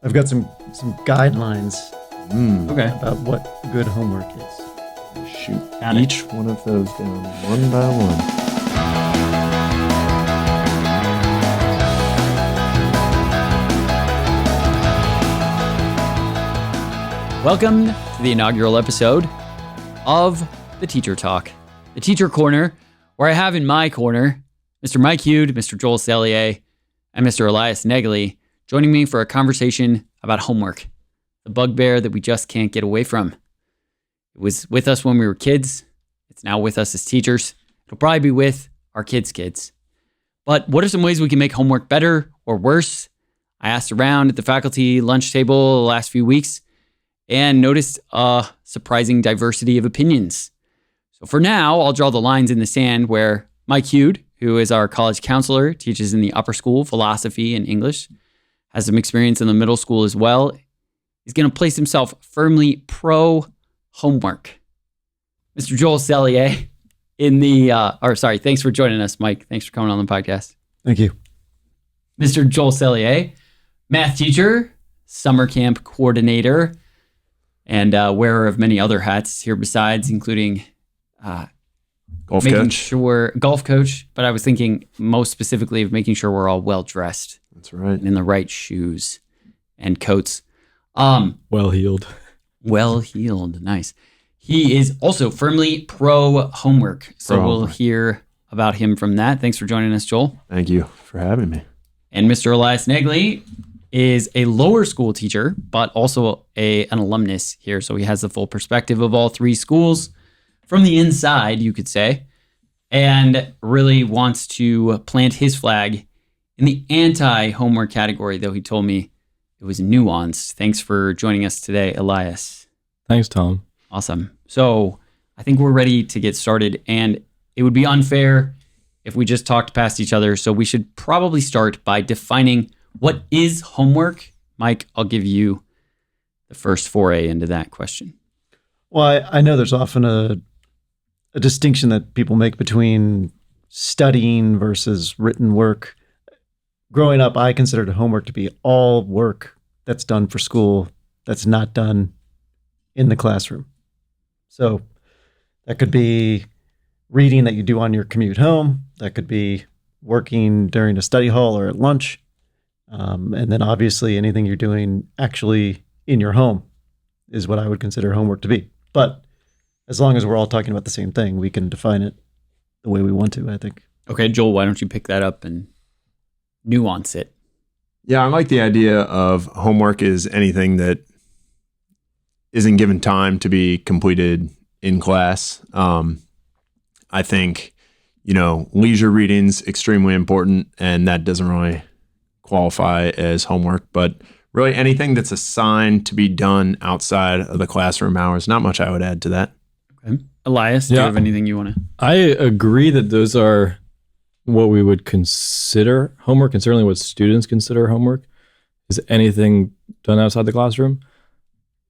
I've got some guidelines Okay. about what good homework is. Shoot Got it. each one of those down one by one. Welcome to the inaugural episode of the Teacher Talk, the Teacher Corner, where I have in my corner Mr. Mike Hude, Mr. Joel Sellier, and Mr. Elias Naegele joining me for a conversation about homework, the bugbear that we just can't get away from. It was with us when we were kids. It's now with us as teachers. It'll probably be with our kids' kids. But what are some ways we can make homework better or worse? I asked around at the faculty lunch table the last few weeks and noticed a surprising diversity of opinions. So for now, I'll draw the lines in the sand where Mike Hude, who is our college counselor, teaches in the upper school, philosophy and English, has some experience in the middle school as well. He's going to place himself firmly pro homework. Mr. Joel Sellier thanks for joining us, Mike. Thanks for coming on the podcast. Thank you. Mr. Joel Sellier, math teacher, summer camp coordinator, and wearer of many other hats here besides, including Golf golf coach. But I was thinking most specifically of making sure we're all well dressed That's right. and in the right shoes and coats. Well-heeled. Well-heeled. Nice. He is also firmly pro homework. So Pro we'll homework. hear about him from that. Thanks for joining us, Joel. Thank you for having me. And Mr. Elias Naegele is a lower school teacher, but also an alumnus here. So he has the full perspective of all three schools from the inside, you could say, and really wants to plant his flag in the anti-homework category, though he told me it was nuanced. Thanks for joining us today, Elias. Thanks, Tom. Awesome. So I think we're ready to get started, and it would be unfair if we just talked past each other. So we should probably start by defining what is homework. Mike, I'll give you the first foray into that question. Well, I know there's often a distinction that people make between studying versus written work. Growing up, I considered homework to be all work that's done for school that's not done in the classroom. So that could be reading that you do on your commute home. That could be working during a study hall or at lunch. And then obviously anything you're doing actually in your home is what I would consider homework to be. But as long as we're all talking about the same thing, we can define it the way we want to, I think. Okay, Joel, why don't you pick that up and nuance it? Yeah, I like the idea of homework is anything that isn't given time to be completed in class. I think, leisure reading's extremely important, and that doesn't really qualify as homework, but really anything that's assigned to be done outside of the classroom hours, not much I would add to that. Okay. Elias, do you have anything you want to? I agree that those are what we would consider homework, and certainly what students consider homework is anything done outside the classroom.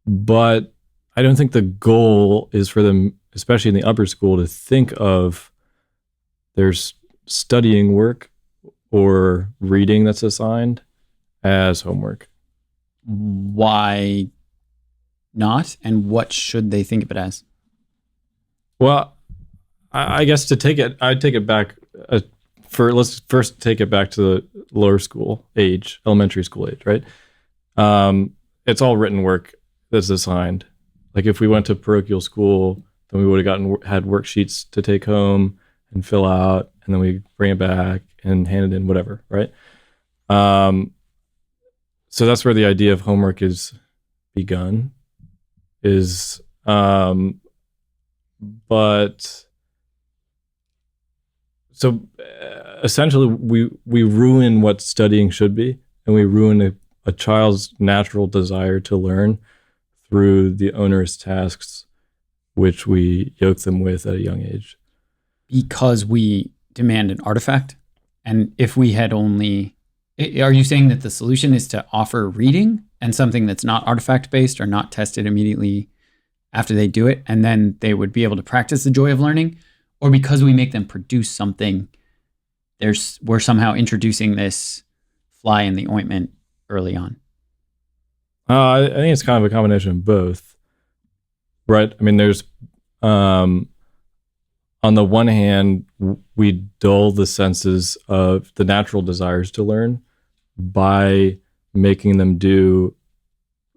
But I don't think the goal is for them, especially in the upper school, to think of there's studying work or reading that's assigned as homework. Why not? And what should they think of it as? Well, I guess I'd take it back. Let's first take it back to the lower school age, elementary school age, right? It's all written work that's assigned. Like if we went to parochial school, then we would have had worksheets to take home and fill out, and then we bring it back and hand it in, whatever, right? So that's where the idea of homework is begun. Essentially we ruin what studying should be, and we ruin a child's natural desire to learn through the onerous tasks which we yoke them with at a young age. Because we demand an artifact? And if we had only... Are you saying that the solution is to offer reading and something that's not artifact-based or not tested immediately after they do it, and then they would be able to practice the joy of learning? Or because we make them produce something, we're somehow introducing this fly in the ointment early on? I think it's kind of a combination of both, right? I mean, there's on the one hand, we dull the senses of the natural desires to learn by making them do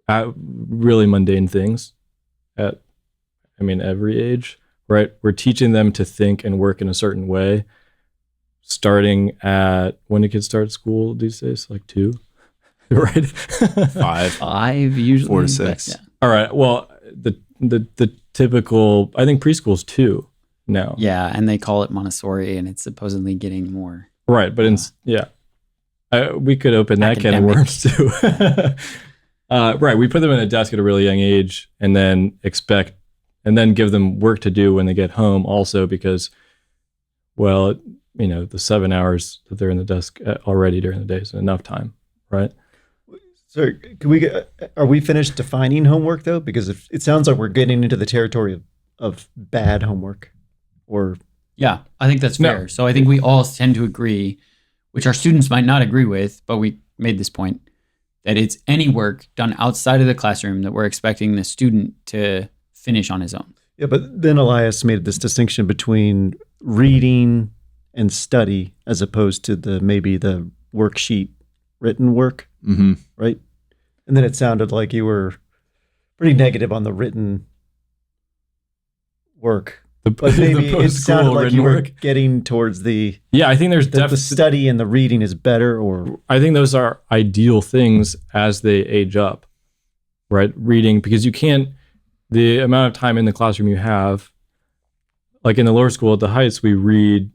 really mundane things at, every age, right? We're teaching them to think and work in a certain way, starting at, when do kids start school these days? Like 2, right? 5 usually. 4 to 6. Yeah. All right. Well, the typical, I think preschool's 2 now. Yeah, and they call it Montessori, and it's supposedly getting more. Right, but we could open that can of Academic. worms too. Right, we put them in a desk at a really young age, and then give them work to do when they get home. Also, because, well, the 7 hours that they're in the desk already during the day is enough time, right? So are we finished defining homework though? Because if it sounds like we're getting into the territory of bad homework, or Yeah, I think that's fair. No. So I think we all tend to agree, which our students might not agree with, but we made this point, that it's any work done outside of the classroom that we're expecting the student to finish on his own. yeah. But then Elias made this distinction between reading and study as opposed to maybe the worksheet written work, Mm-hmm. right? And then it sounded like you were pretty negative on the written work. But maybe it sounded like you were getting towards I think there's the study and the reading is better, or I think those are ideal things as they age up, right? Reading, because you can't, the amount of time in the classroom you have, like in the lower school at the Heights, we read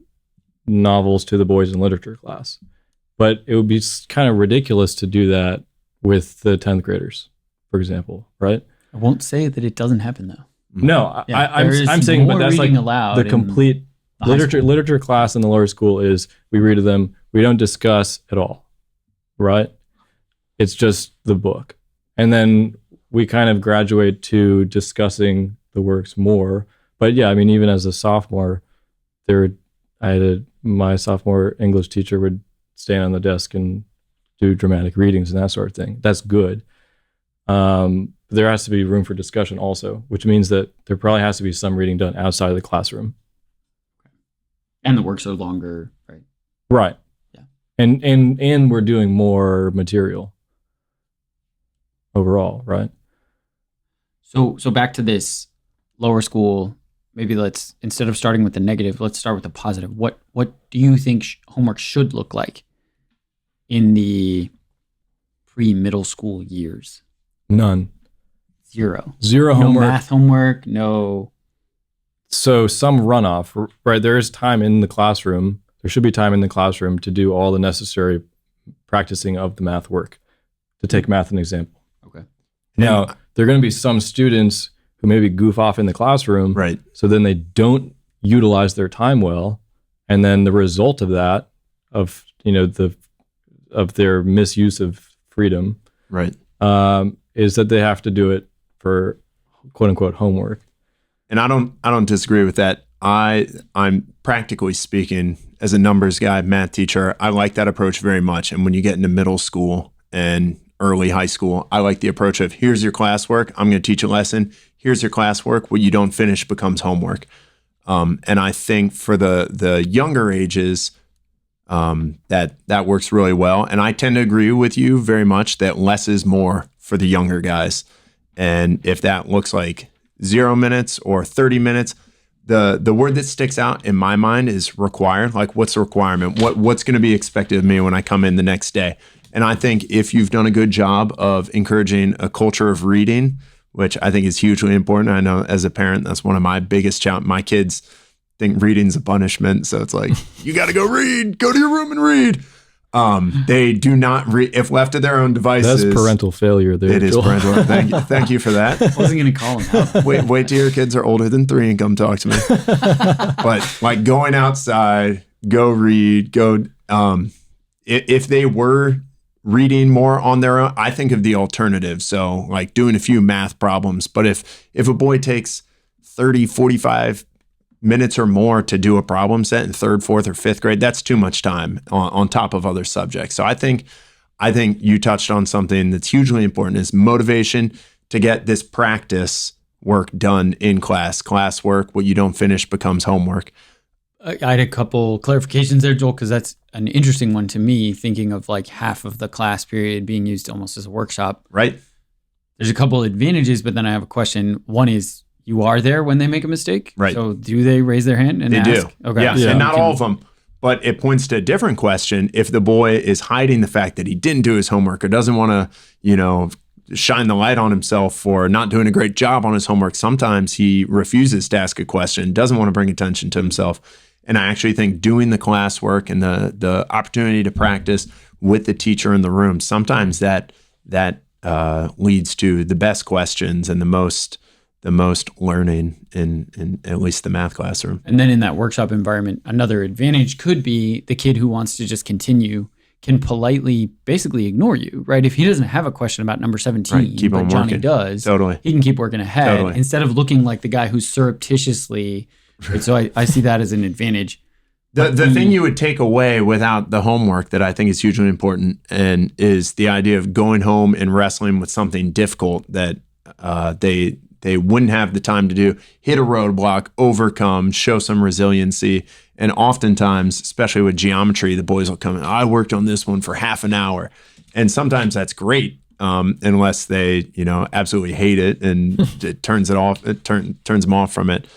novels to the boys in literature class. But it would be kind of ridiculous to do that with the 10th graders, for example, right? I won't say that it doesn't happen though. No, Yeah, I'm saying, but that's like reading aloud the in complete the high school. literature class in the lower school is we read to them. We don't discuss at all, right? It's just the book. And then we kind of graduate to discussing the works more. But yeah, even as a sophomore, my sophomore English teacher would stand on the desk and do dramatic readings and that sort of thing. That's good. There has to be room for discussion also, which means that there probably has to be some reading done outside of the classroom. And the works are longer, right? Right. Yeah. And we're doing more material overall, right? So back to this lower school, maybe let's, instead of starting with the negative, let's start with the positive. What do you think homework should look like in the pre-middle school years? None. Zero No homework. Math homework, no. So some runoff, right? There is time in the classroom. There should be time in the classroom to do all the necessary practicing of the math work, to take math an example. Okay. Now, there are going to be some students who maybe goof off in the classroom. Right. So then they don't utilize their time well. And then the result of that, of their misuse of freedom, Right. is that they have to do it for quote unquote homework. And I don't disagree with that. I'm practically speaking, as a numbers guy, math teacher, I like that approach very much. And when you get into middle school and early high school, I like the approach of, here's your classwork. I'm going to teach a lesson. Here's your classwork. What you don't finish becomes homework. And I think for the younger ages, that works really well. And I tend to agree with you very much that less is more for the younger guys. And if that looks like 0 minutes or 30 minutes, the word that sticks out in my mind is required. Like, what's the requirement? What's going to be expected of me when I come in the next day? And I think if you've done a good job of encouraging a culture of reading, which I think is hugely important. I know as a parent, that's one of my biggest challenges. My kids think reading's a punishment. So it's like, you got to go read, go to your room and read. They do not read if left to their own devices. That's parental failure there. It is parental. Thank you for that. I wasn't going to call him out. Wait till your kids are older than 3 and come talk to me. But like going outside, go read, if they were reading more on their own, I think of the alternative. So like doing a few math problems. But if a boy takes 30, 45 minutes or more to do a problem set in 3rd, 4th, or 5th grade, that's too much time on top of other subjects. So I think I think you touched on something that's hugely important is motivation to get this practice work done in class. Classwork, what you don't finish becomes homework. I had a couple clarifications there, Joel, because that's an interesting one to me, thinking of like half of the class period being used almost as a workshop. Right. There's a couple advantages, but then I have a question. One is, you are there when they make a mistake. Right. So do they raise their hand and They ask? do. Okay. Yes, and not all of them. But it points to a different question. If the boy is hiding the fact that he didn't do his homework or doesn't want to, shine the light on himself for not doing a great job on his homework, sometimes he refuses to ask a question, doesn't want to bring attention to himself. And I actually think doing the classwork and the opportunity to practice with the teacher in the room, sometimes that leads to the best questions and the most learning in at least the math classroom. And then in that workshop environment, another advantage could be the kid who wants to just continue can politely basically ignore you, right? If he doesn't have a question about number 17, Right, keep but on Johnny working. does, Totally. he can keep working ahead Totally. instead of looking like the guy who's surreptitiously, right? So I see that as an advantage. The thing you would take away without the homework that I think is hugely important and is the idea of going home and wrestling with something difficult that they wouldn't have the time to do, hit a roadblock, overcome, show some resiliency. And oftentimes, especially with geometry, the boys will come in, I worked on this one for half an hour. And sometimes that's great, unless they, absolutely hate it and it turns them off from it.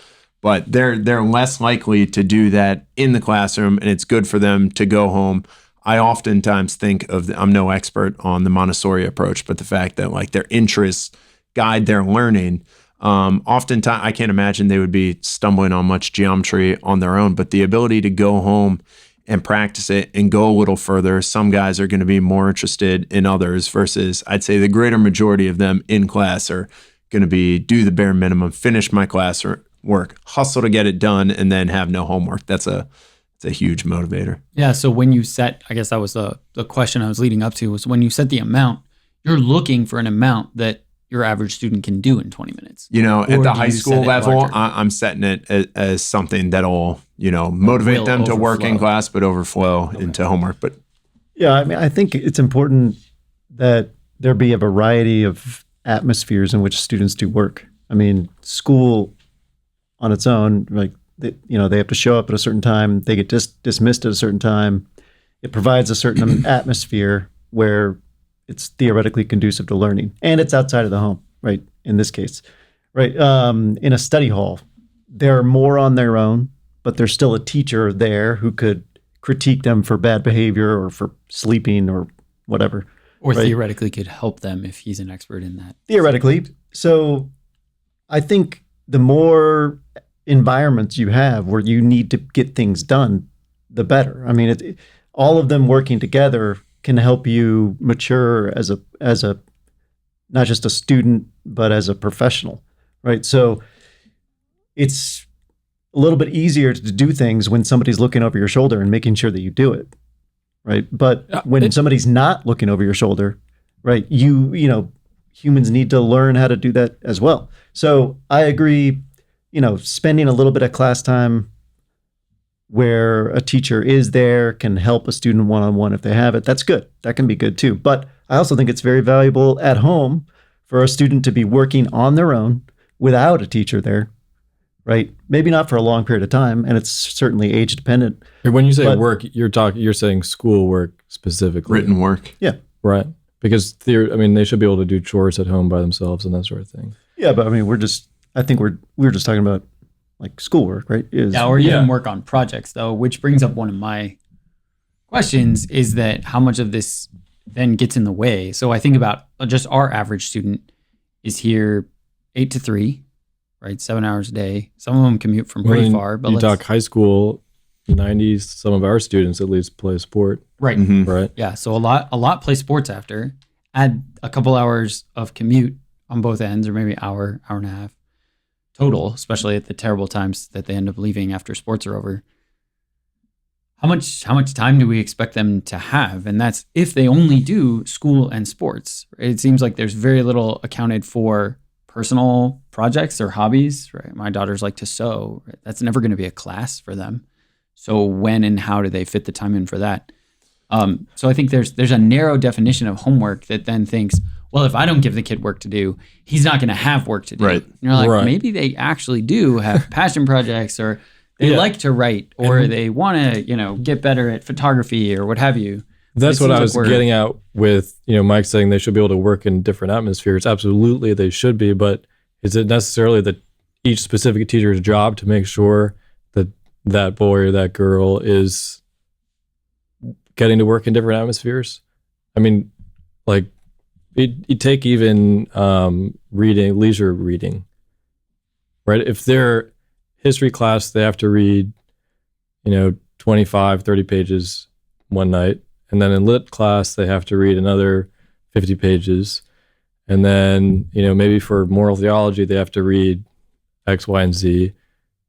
But they're less likely to do that in the classroom, and it's good for them to go home. I oftentimes think of, I'm no expert on the Montessori approach, but the fact that like their interests guide their learning. Oftentimes, I can't imagine they would be stumbling on much geometry on their own, but the ability to go home and practice it and go a little further. Some guys are going to be more interested in others versus I'd say the greater majority of them in class are going to be do the bare minimum, finish my class work, hustle to get it done, and then have no homework. It's a huge motivator. Yeah. So when you set, I guess that was the question I was leading up to, was when you set the amount, you're looking for an amount that your average student can do in 20 minutes. At the high school level, larger? I'm setting it as something that'll, motivate Will them to work in overflow. class, but overflow into homework. But Yeah, I mean, I think it's important that there be a variety of atmospheres in which students do work. I mean, school on its own, like they have to show up at a certain time, they get dismissed at a certain time. It provides a certain atmosphere where it's theoretically conducive to learning, and it's outside of the home, right? In this case, right? In a study hall, they're more on their own, but there's still a teacher there who could critique them for bad behavior or for sleeping or whatever. Or right? theoretically could help them if he's an expert in that. Theoretically. So I think the more environments you have where you need to get things done, the better. I mean, all of them working together can help you mature as a not just a student, but as a professional, right? So it's a little bit easier to do things when somebody's looking over your shoulder and making sure that you do it, right? But when somebody's not looking over your shoulder, right, humans need to learn how to do that as well. So I agree, spending a little bit of class time where a teacher is there can help a student one-on-one if they have it. That's good. That can be good too. But I also think it's very valuable at home for a student to be working on their own without a teacher there, right? Maybe not for a long period of time, and it's certainly age dependent. When you say work, you're saying school work specifically. written work. Yeah. Right. Because they should be able to do chores at home by themselves and that sort of thing. Yeah, but I mean, we're just talking about like schoolwork, right? Or even work on projects, though, which brings up one of my questions is that how much of this then gets in the way? So I think about just our average student is here 8 to 3, right? 7 hours a day. Some of them commute from pretty far. But you talk high school, 90s, some of our students at least play sport. Right. Mm-hmm. Right. Yeah. So a lot play sports after. Add a couple hours of commute on both ends, or maybe hour and a half total, especially at the terrible times that they end up leaving after sports are over. How much time do we expect them to have? And that's if they only do school and sports. Right? It seems like there's very little accounted for personal projects or hobbies. Right? My daughters like to sew. Right? That's never going to be a class for them. So when and how do they fit the time in for that? So I think there's a narrow definition of homework that then thinks, well, if I don't give the kid work to do, he's not going to have work to do. Right. And you're like, Right. maybe they actually do have passion projects, or they like to write, or they want to, get better at photography or what have you. That's It what I seems was like getting at with, Mike saying they should be able to work in different atmospheres. Absolutely, they should be. But is it necessarily that each specific teacher's job to make sure that that boy or that girl is getting to work in different atmospheres? I mean, like, you take even leisure reading, right? If they're history class, they have to read, 25, 30 pages one night. And then in lit class, they have to read another 50 pages. And then, maybe for moral theology, they have to read X, Y, and Z.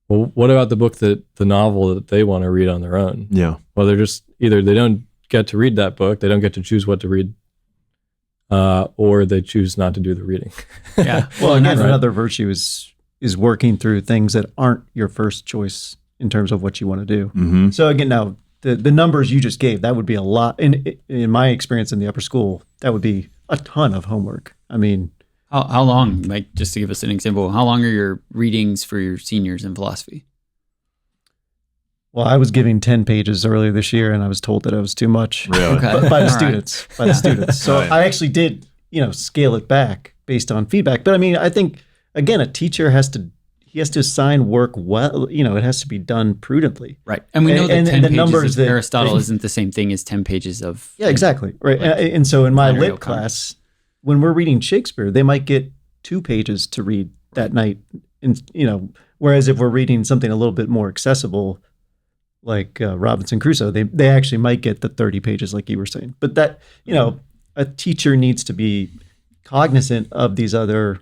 Well, what about the novel that they want to read on their own? Yeah. Well, they're just either they don't get to read that book, they don't get to choose what to read, or they choose not to do the reading. Yeah. Well, and again, that's another virtue is working through things that aren't your first choice in terms of what you want to do. Mm-hmm. So again, now the numbers you just gave, that would be a lot. In my experience in the upper school, that would be a ton of homework. I mean, how long, Mike, just to give us an example, how long are your readings for your seniors in philosophy? well, I was giving 10 pages earlier this year, and I was told that it was too much. Really? Okay. By the All right. students. By the students. So Right. I actually did, scale it back based on feedback. But I mean, I think again, a teacher has to assign work well. It has to be done prudently. Right. And we know that And 10 the pages numbers of that- Aristotle isn't the same thing as 10 pages of... Yeah, exactly. Right. Like And so in my Flannery lit O'Connor. class, when we're reading Shakespeare, they might get 2 pages to read that night. And whereas if we're reading something a little bit more accessible, like Robinson Crusoe, they actually might get the 30 pages, like you were saying. But that a teacher needs to be cognizant of these other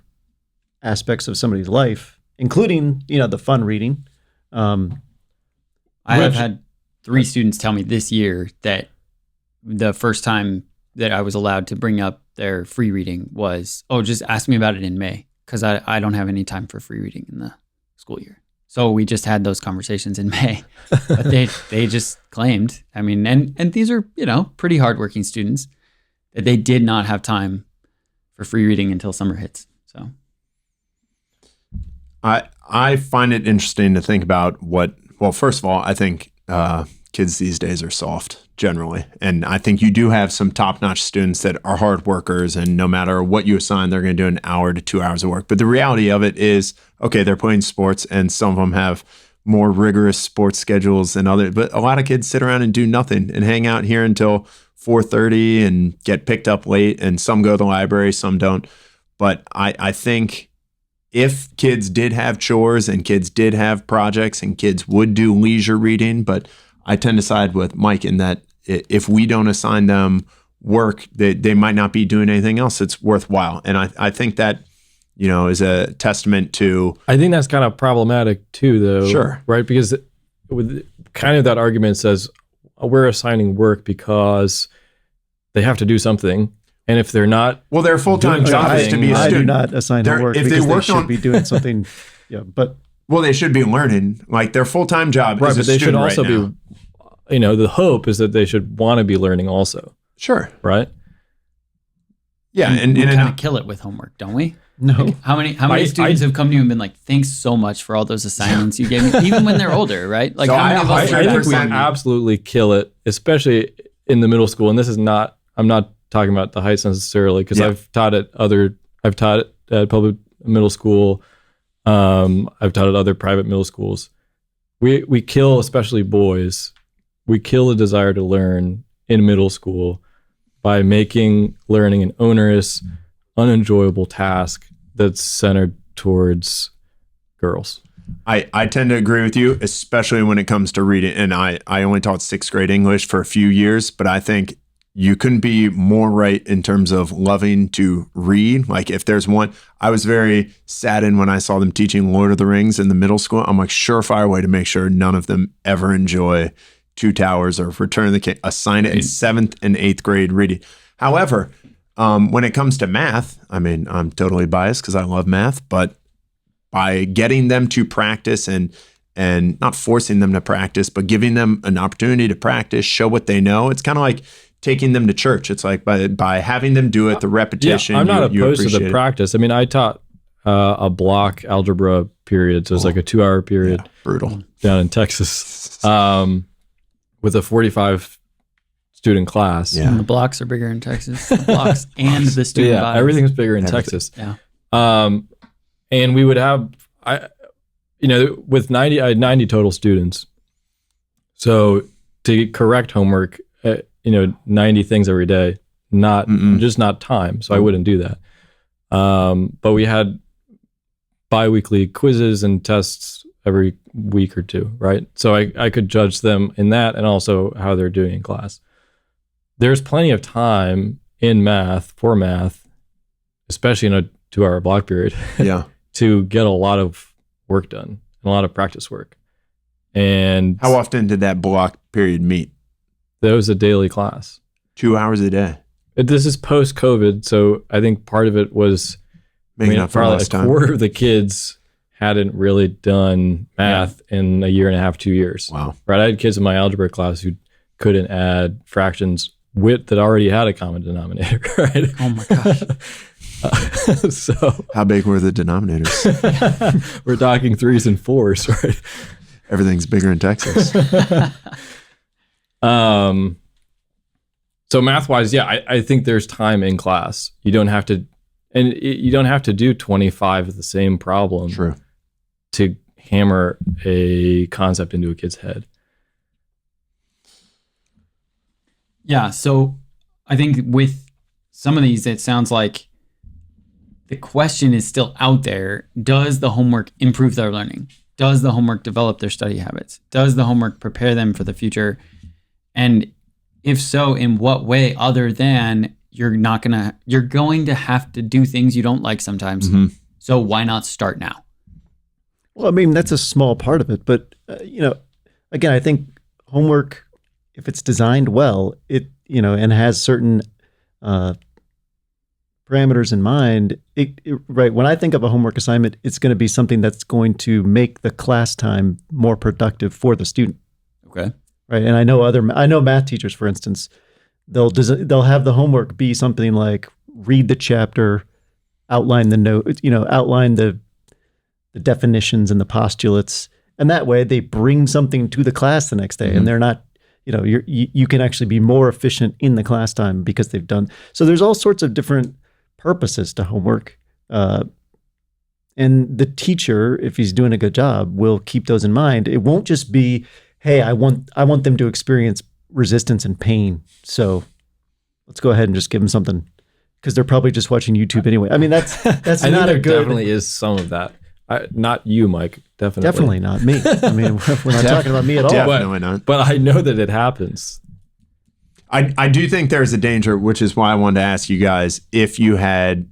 aspects of somebody's life, including the fun reading. I have had 3 students tell me this year that the first time that I was allowed to bring up their free reading was, just ask me about it in May, because I don't have any time for free reading in the school year. So we just had those conversations in May. But they just claimed, I mean, and these are, pretty hardworking students, that they did not have time for free reading until summer hits. So I find it interesting to think about first of all, I think kids these days are soft generally. And I think you do have some top-notch students that are hard workers, and no matter what you assign, they're going to do an hour to 2 hours of work. But the reality of it is, okay, they're playing sports, and some of them have more rigorous sports schedules than others. But a lot of kids sit around and do nothing and hang out here until 4:30 and get picked up late, and some go to the library, some don't. But I think if kids did have chores and kids did have projects and kids would do leisure reading, but I tend to side with Mike in that if we don't assign them work, they might not be doing anything else that's worthwhile. And I think that, is a testament to... I think that's kind of problematic too, though. Sure. Right? Because with kind of that argument says we're assigning work because they have to do something. And if they're not... Well, their full-time job is to be a I student. do not assign They're- homework if they because they worked should on- be doing something. Yeah, but Well, they should be learning. Like their full-time job Right, is a but they should student also right now. be, the hope is that they should want to be learning also, Sure. right? Yeah, we and kind of kill it with homework, don't we? no. How many students have come to you and been like, thanks so much for all those assignments you gave me, even when they're older, right? Like So how many of us I are think we that absolutely kill it, especially in the middle school. And this is not, I'm not talking about the heights necessarily, because Yeah. I've taught at public middle school. I've taught at other private middle schools. We kill, especially boys, we kill the desire to learn in middle school by making learning an onerous, unenjoyable task that's centered towards girls. I tend to agree with you, especially when it comes to reading. And I only taught 6th grade English for a few years, but I think you couldn't be more right in terms of loving to read. Like if there's one, I was very saddened when I saw them teaching Lord of the Rings in the middle school. I'm like, surefire way to make sure none of them ever enjoy Two Towers or Return of the King. Assign it in 7th and 8th grade reading. However, when it comes to math, I mean, I'm totally biased because I love math, but by getting them to practice and and not forcing them to practice, but giving them an opportunity to practice, show what they know. It's kind of like taking them to church. It's like by having them do it, the repetition. Yeah, I'm not opposed to the it. practice. I mean, I taught a block algebra period, so it's like a 2-hour period. Yeah, brutal. Down in Texas, with a 45 student class. Yeah. And the blocks are bigger in Texas. The blocks and the student bodies. Everything's bigger in Texas. Yeah. And we would have, with 90, I had 90 total students. So to correct homework, 90 things every day, just not time. So I wouldn't do that. But we had bi-weekly quizzes and tests every week or two, right? So I could judge them in that and also how they're doing in class. There's plenty of time in math, especially in a 2-hour block period, to get a lot of work done and a lot of practice work. And how often did that block period meet? That was a daily class. 2 hours a day. This is post-COVID, so I think part of it was making up for lost time. A quarter of the kids hadn't really done math in a year and a half, 2 years. Wow. Right? I had kids in my algebra class who couldn't add fractions that already had a common denominator, right? Oh my gosh. So how big were the denominators? We're talking 3s and 4s, right? Everything's bigger in Texas. So math-wise, I think there's time in class. You don't have to, and you don't have to do 25 of the same problem. True. To hammer a concept into a kid's head. Yeah, so I think with some of these, it sounds like the question is still out there. Does the homework improve their learning? Does the homework develop their study habits? Does the homework prepare them for the future? And if so, in what way other than you're going to have to do things you don't like sometimes. Mm-hmm. So why not start now? Well, I mean, that's a small part of it, but again, I think homework, if it's designed well, and has certain parameters in mind, right? When I think of a homework assignment, it's going to be something that's going to make the class time more productive for the student. Okay. Right. And I know math teachers, for instance, they'll have the homework be something like read the chapter, outline the note, outline the definitions and the postulates. And that way they bring something to the class the next day, and they're not, you can actually be more efficient in the class time because they've done. So there's all sorts of different purposes to homework. And the teacher, if he's doing a good job, will keep those in mind. It won't just be, hey, I want them to experience resistance and pain, so let's go ahead and just give them something, because they're probably just watching YouTube anyway. I mean, that's I not think a good. Definitely is some of that. Not you, Mike. Definitely not me. I mean, we're not talking about me at all. Definitely not. But I know that it happens. I do think there's a danger, which is why I wanted to ask you guys if you had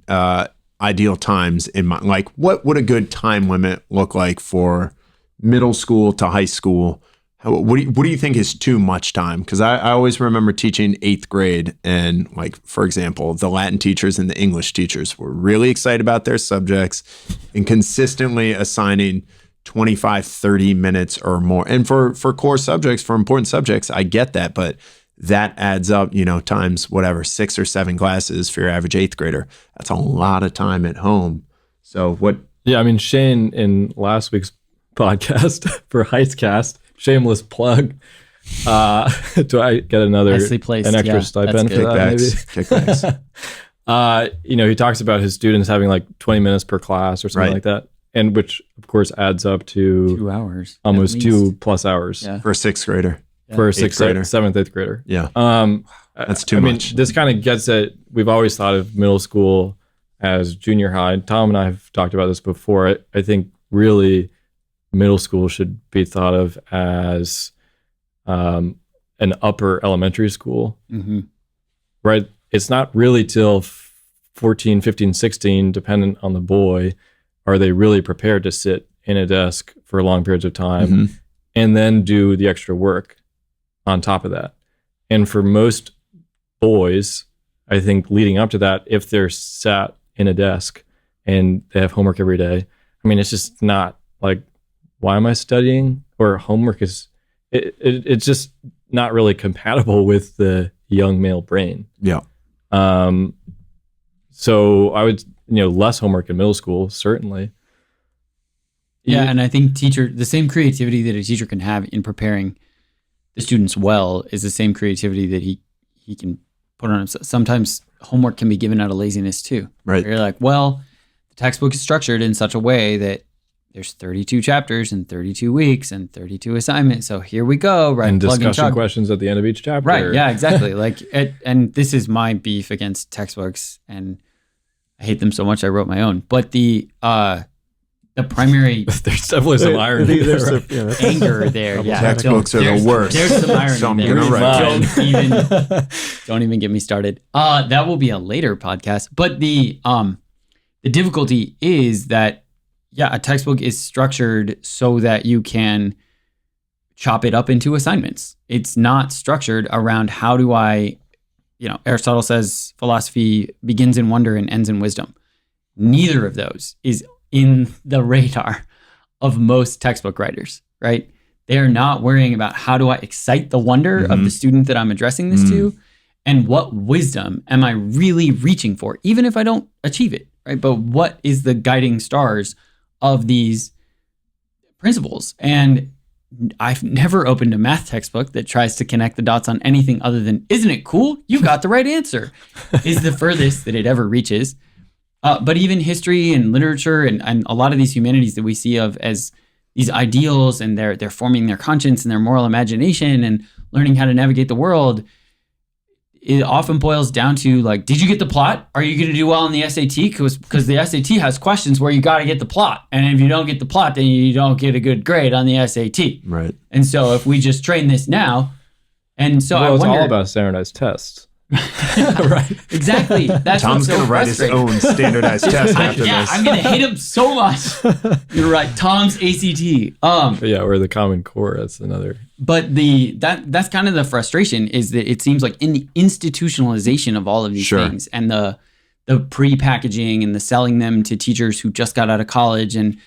ideal times in mind. Like, what would a good time limit look like for middle school to high school? What do you think is too much time? Because I always remember teaching 8th grade, and like, for example, the Latin teachers and the English teachers were really excited about their subjects and consistently assigning 25, 30 minutes or more. And for core subjects, for important subjects, I get that, but that adds up, times whatever, 6 or 7 classes for your average 8th grader. That's a lot of time at home. So what? Yeah, I mean, Shane in last week's podcast for Heistcast, shameless plug. Do I get an extra stipend for that? Maybe. He talks about his students having like 20 minutes per class or something like that, and which of course adds up to 2 hours, almost 2+ hours for a 6th grader. For a 6th grader, 7th, 8th grader. Yeah, that's too much. This kind of gets at, we've always thought of middle school as junior high. Tom and I have talked about this before. I think really middle school should be thought of as an upper elementary school, right? It's not really till 14, 15, 16, dependent on the boy, are they really prepared to sit in a desk for long periods of time and then do the extra work on top of that. And for most boys, I think leading up to that, if they're sat in a desk and they have homework every day, I mean, it's just not like why am I studying? Or homework is, it's just not really compatible with the young male brain. Yeah. So I would, less homework in middle school, certainly. Yeah, and I think the same creativity that a teacher can have in preparing the students well is the same creativity that he can put on himself. Sometimes homework can be given out of laziness too. Right. You're like, well, the textbook is structured in such a way that there's 32 chapters and 32 weeks and 32 assignments. So here we go, right? And Plug discussion chug. questions at the end of each chapter. Right. Yeah, exactly. And this is my beef against textbooks, and I hate them so much I wrote my own. But the primary There's definitely some irony there. Right? anger there. Yeah. Textbooks are the worst. There's some irony So I'm there. gonna write. Don't even get me started. That will be a later podcast. But the difficulty is that, a textbook is structured so that you can chop it up into assignments. It's not structured around how do I, Aristotle says philosophy begins in wonder and ends in wisdom. Neither of those is in the radar of most textbook writers, right? They are not worrying about how do I excite the wonder of the student that I'm addressing this to, and what wisdom am I really reaching for, even if I don't achieve it, right? But what is the guiding stars of these principles? And I've never opened a math textbook that tries to connect the dots on anything other than, isn't it cool? You got the right answer, is the furthest that it ever reaches. But even history and literature and a lot of these humanities that we see of as these ideals, and they're forming their conscience and their moral imagination and learning how to navigate the world, it often boils down to like, did you get the plot? Are you going to do well on the SAT? Because the SAT has questions where you got to get the plot. And if you don't get the plot, then you don't get a good grade on the SAT. Right. And so if we just train this now, and so I it's wonder, all about standardized tests. right? Exactly. That's Tom's what's so going to write his frustrating. own standardized test after this. I'm going to hate him so much. You're right. Tom's ACT. Or the Common Core. That's another. But that's kind of the frustration, is that it seems like in the institutionalization of all of these things, and the pre-packaging and the selling them to teachers who just got out of college and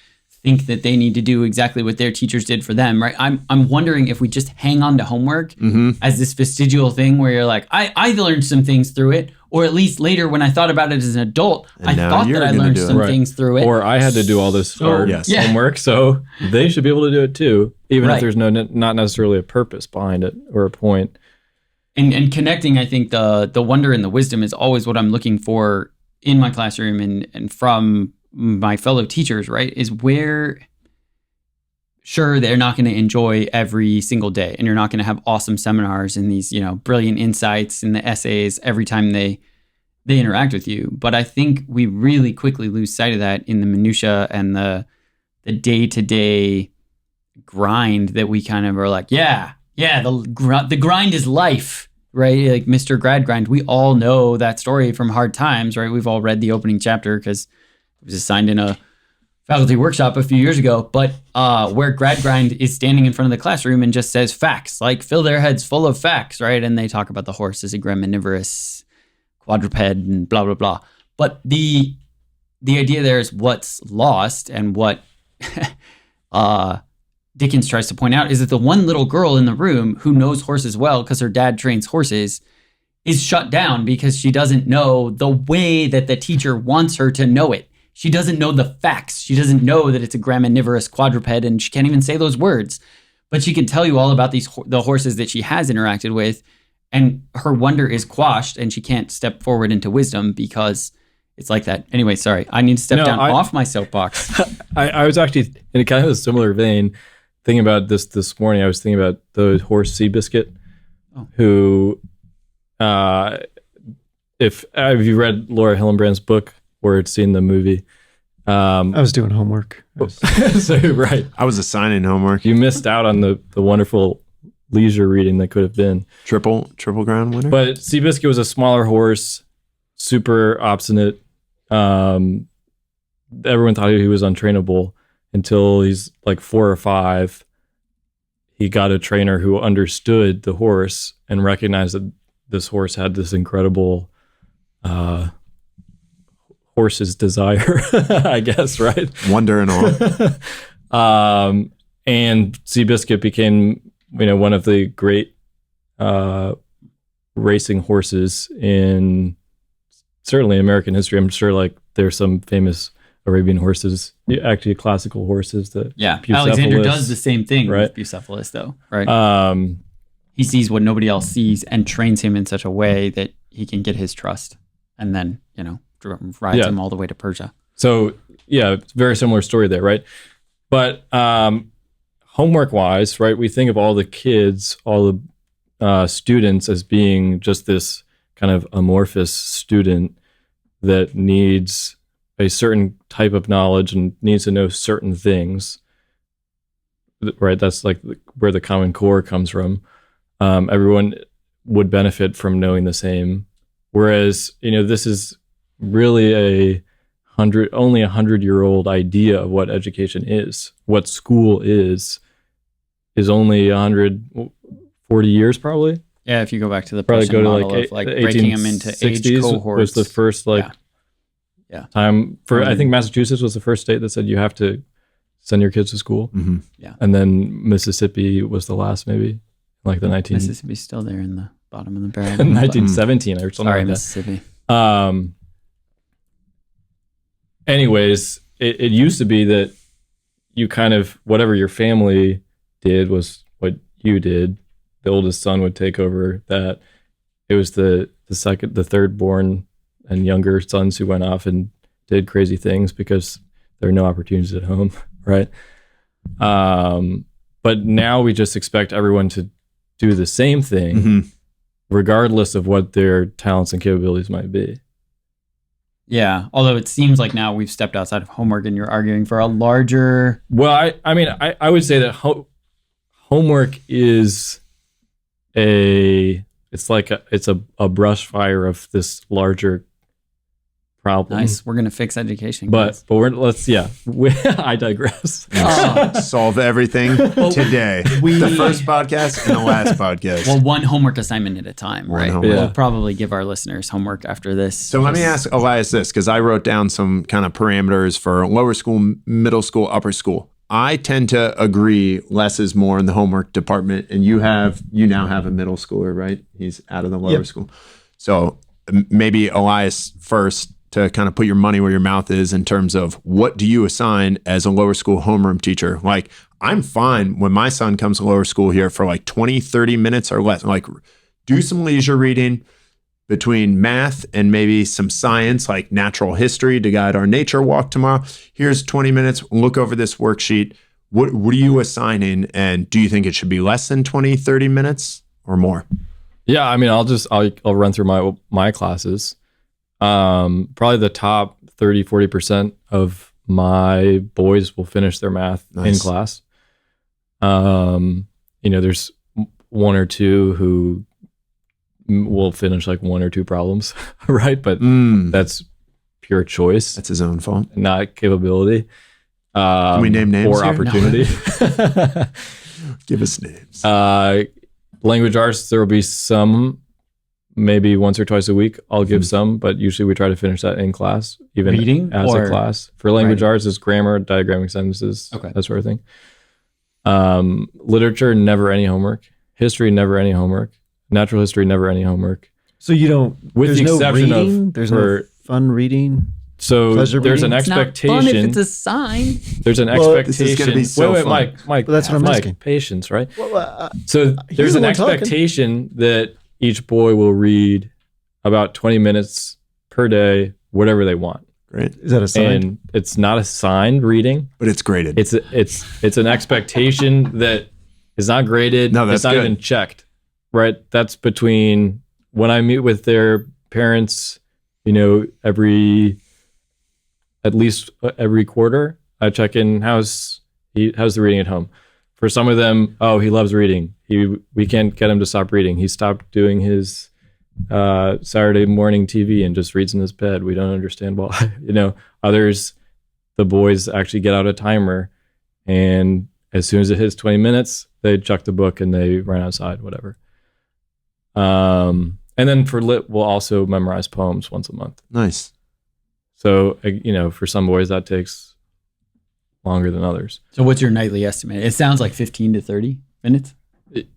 think that they need to do exactly what their teachers did for them, right? I'm wondering if we just hang on to homework as this vestigial thing where you're like, I learned some things through it, or at least later when I thought about it as an adult, I thought that I learned some things through it. Or I had to do all this hard homework, so they should be able to do it too, even if there's not necessarily a purpose behind it or a point. And connecting, I think the wonder and the wisdom is always what I'm looking for in my classroom and from my fellow teachers, right? Is where, sure, they're not going to enjoy every single day, and you're not going to have awesome seminars and these, brilliant insights in the essays every time they interact with you. But I think we really quickly lose sight of that in the minutia and the day-to-day grind that we kind of are like, the grind is life, right? Like Mr. Grad Grind. We all know that story from Hard Times, right? We've all read the opening chapter because it was assigned in a faculty workshop a few years ago, but where Grad Grind is standing in front of the classroom and just says facts, like fill their heads full of facts, right? And they talk about the horse as a graminivorous quadruped and blah, blah, blah. But the idea there is what's lost, and what Dickens tries to point out is that the one little girl in the room who knows horses well because her dad trains horses is shut down because she doesn't know the way that the teacher wants her to know it. She doesn't know the facts. She doesn't know that it's a graminivorous quadruped, and she can't even say those words. But she can tell you all about the horses that she has interacted with, and her wonder is quashed, and she can't step forward into wisdom because it's like that. Anyway, sorry. I need to step off my soapbox. I was actually in kind of a similar vein thinking about this morning. I was thinking about the horse Seabiscuit, who, if you read Laura Hillenbrand's book or had seen the movie. I was doing homework. Right. I was assigning homework. You missed out on the wonderful leisure reading that could have been. Triple Crown winner? But Seabiscuit was a smaller horse, super obstinate. Everyone thought he was untrainable until he's like 4 or 5. He got a trainer who understood the horse and recognized that this horse had this incredible horse's desire, I guess, right? Wonder and all. And Seabiscuit became, one of the great racing horses in certainly American history. I'm sure like there's some famous Arabian horses, actually classical horses that Alexander does the same thing right? with Bucephalus though, right? He sees what nobody else sees and trains him in such a way that he can get his trust, and then rides him all the way to Persia. So it's a very similar story there, right? But homework wise, right, we think of all the kids, all the students as being just this kind of amorphous student that needs a certain type of knowledge and needs to know certain things, right? That's like where the Common Core comes from. Everyone would benefit from knowing the same. Whereas, this is really only 100-year-old idea of what education is. What school is only 140 years probably. Yeah, if you go back to the probably Prussian go to model of breaking them into age cohorts. Was the first time for, I think Massachusetts was the first state that said you have to send your kids to school. Mm-hmm. Yeah. And then Mississippi was the last, maybe like the Mississippi's still there in the bottom of the barrel. 1917 or something. Sorry, like Mississippi. Anyways, it used to be that you kind of, whatever your family did was what you did. The oldest son would take over that. It was the third born and younger sons who went off and did crazy things because there are no opportunities at home, right? But now we just expect everyone to do the same thing, regardless of what their talents and capabilities might be. Yeah, although it seems like now we've stepped outside of homework and you're arguing for a larger... Well, I would say that homework is it's a brush fire of this larger problem. Nice. We're gonna fix education, but I digress. Solve everything today. The first podcast and the last podcast. Well, one homework assignment at a time, right? We'll probably give our listeners homework after this. So let me ask Elias this, because I wrote down some kind of parameters for lower school, middle school, upper school. I tend to agree less is more in the homework department, and you now have a middle schooler, right? He's out of the lower school. So maybe Elias first, to kind of put your money where your mouth is in terms of what do you assign as a lower school homeroom teacher? Like, I'm fine when my son comes to lower school here for like 20, 30 minutes or less. Like, do some leisure reading between math and maybe some science, like natural history to guide our nature walk tomorrow. Here's 20 minutes. Look over this worksheet. What are you assigning? And do you think it should be less than 20, 30 minutes or more? Yeah, I'll run through my classes. Probably the top 30-40% of my boys will finish their math in class. There's one or two who will finish like one or two problems, right? But that's pure choice. That's his own fault, not capability. Can we name names or here? opportunity? No. Give us names. Language arts, there will be some. Maybe once or twice a week, I'll give some, but usually we try to finish that in class, even reading as a class. For language arts, it's grammar, diagramming sentences, that sort of thing. Literature, never any homework. History, never any homework. Natural history, never any homework. So you don't, with the exception of, there's no fun reading. So there's an expectation. It's not fun if it's assigned. There's an expectation. Wait, Mike. Well, that's what I'm asking. Patience, right? Well, so there's an expectation that each boy will read about 20 minutes per day, whatever they want. Great. Is that assigned? And it's not assigned reading, but it's graded. It's an expectation that is not graded. No, that's it's not good. even checked. Right? That's between when I meet with their parents, at least every quarter, I check in. How's the reading at home? For some of them, he loves reading. We can't get him to stop reading. He stopped doing his Saturday morning TV and just reads in his bed. We don't understand why. Others, the boys actually get out a timer, and as soon as it hits 20 minutes, they chuck the book and they run outside, whatever. And then for lit, we'll also memorize poems once a month. Nice. So, for some boys that takes longer than others. So what's your nightly estimate? It sounds like 15 to 30 minutes.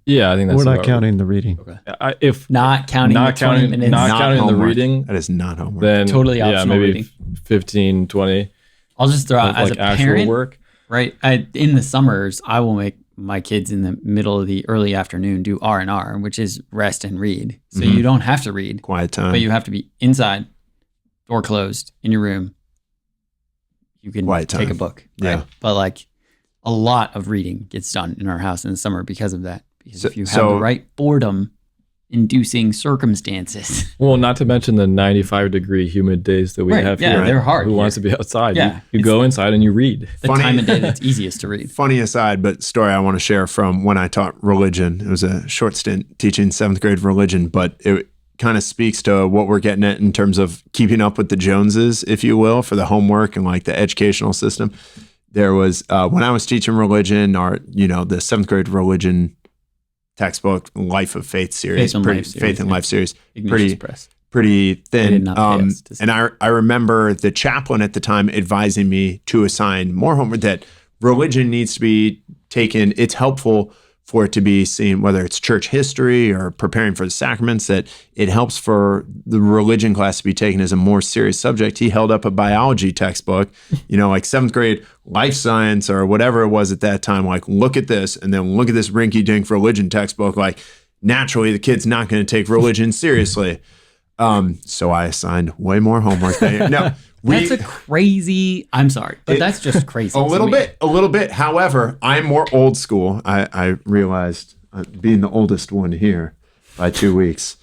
Yeah, I think that's We're not about counting the reading. Okay. if Not counting the 20 minutes. not counting the homework. reading, That is not homework. then Totally optional maybe reading. 15, 20 I'll just throw out of as like a actual parent, work. right? In the summers, I will make my kids in the middle of the early afternoon do R&R, which is rest and read. So Mhm. you don't have to read, Quiet time. but you have to be inside, door closed, in your room. You can Quiet take a time. book, right? Yeah. But like a lot of reading gets done in our house in the summer because of that. Because So- if you have so- the right boredom-inducing circumstances, Well, not to mention the 95-degree humid days that we right? have Yeah, here. they're hard. Who here. wants to be outside? Yeah, You it's- go inside and you read. the Funny- time of day that's easiest to read? Funny aside, but story I want to share from when I taught religion. It was a short stint teaching 7th grade religion, but it kind of speaks to what we're getting at in terms of keeping up with the Joneses, if you will, for the homework and like the educational system. There was, when I was teaching religion, or, the 7th grade religion textbook, Life of Faith series, Faith and Life series, Faith and yeah. Life series, Ignatius Press. pretty They did thin. not pay us to And I remember the chaplain at the time advising me to assign more homework, that religion needs to be taken. It's helpful for it to be seen, whether it's church history or preparing for the sacraments, that it helps for the religion class to be taken as a more serious subject. He held up a biology textbook, like 7th grade life science or whatever it was at that time. Like, look at this, and then look at this rinky-dink religion textbook. Like, naturally, the kid's not going to take religion seriously. So I assigned way more homework than no. That's a crazy. I'm sorry, but that's just crazy. A little bit. However, I'm more old school. I realized, being the oldest one here by 2 weeks,